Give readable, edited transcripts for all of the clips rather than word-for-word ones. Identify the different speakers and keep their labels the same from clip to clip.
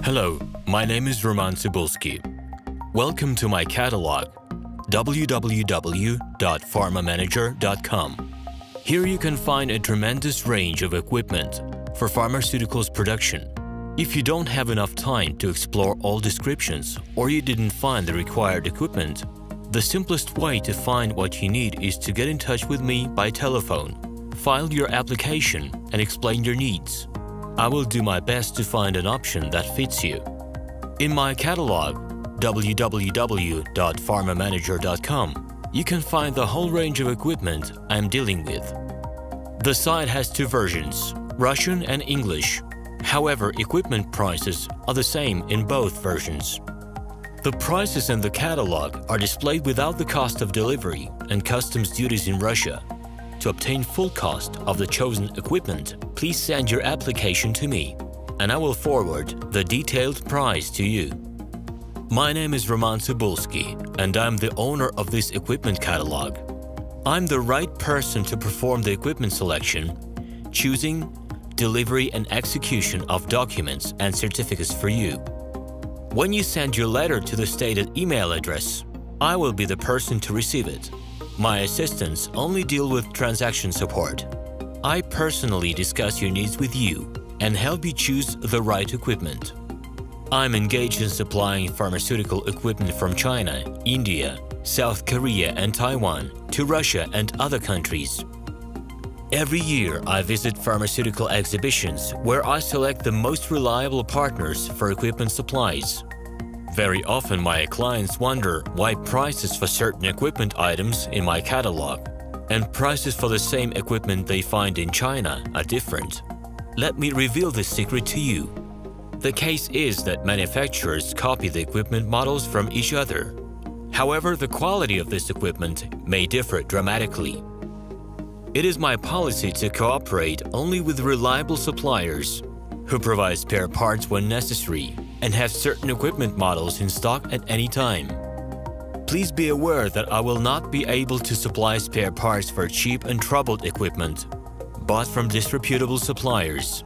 Speaker 1: Hello, my name is RomanTsibulsky. Welcome to my catalog, www.pharmamanager.com. Here you can find a tremendous range of equipment for pharmaceuticals production. If you don't have enough time to explore all descriptions or you didn't find the required equipment, the simplest way to find what you need is to get in touch with me by telephone, file your application, and explain your needs. I will do my best to find an option that fits you. In my catalog, www.pharmamanager.com, you can find the whole range of equipment I am dealing with. The site has two versions, Russian and English. However, equipment prices are the same in both versions. The prices in the catalog are displayed without the cost of delivery and customs duties in Russia. To obtain full cost of the chosen equipment, please send your application to me, and I will forward the detailed price to you. My name is RomanTsibulsky, and I'm the owner of this equipment catalog. I'm the right person to perform the equipment selection, choosing, delivery and execution of documents and certificates for you. When you send your letter to the stated email address, I will be the person to receive it. My assistants only deal with transaction support. I personally discuss your needs with you and help you choose the right equipment. I'm engaged in supplying pharmaceutical equipment from China, India, South Korea and Taiwan to Russia and other countries. Every year, I visit pharmaceutical exhibitions where I select the most reliable partners for equipment supplies. Very often, my clients wonder why prices for certain equipment items in my catalog and prices for the same equipment they find in China are different. Let me reveal this secret to you. The case is that manufacturers copy the equipment models from each other. However, the quality of this equipment may differ dramatically. It is my policy to cooperate only with reliable suppliers who provide spare parts when necessary and have certain equipment models in stock at any time. Please be aware that I will not be able to supply spare parts for cheap and troubled equipment bought from disreputable suppliers.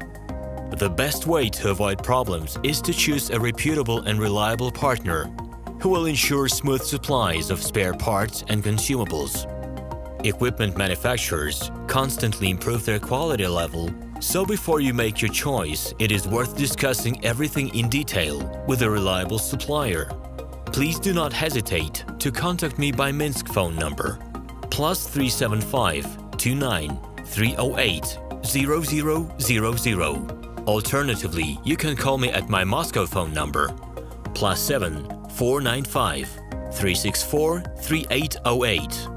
Speaker 1: The best way to avoid problems is to choose a reputable and reliable partner who will ensure smooth supplies of spare parts and consumables. Equipment manufacturers constantly improve their quality level, so before you make your choice, it is worth discussing everything in detail with a reliable supplier. Please do not hesitate to contact me by Minsk phone number +375 29 308 0000. Alternatively, you can call me at my Moscow phone number +7 495 364 3808.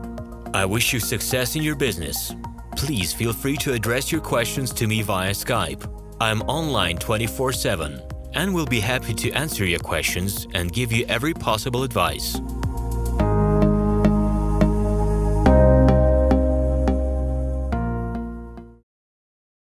Speaker 1: I wish you success in your business. Please feel free to address your questions to me via Skype. I am online 24/7 and will be happy to answer your questions and give you every possible advice.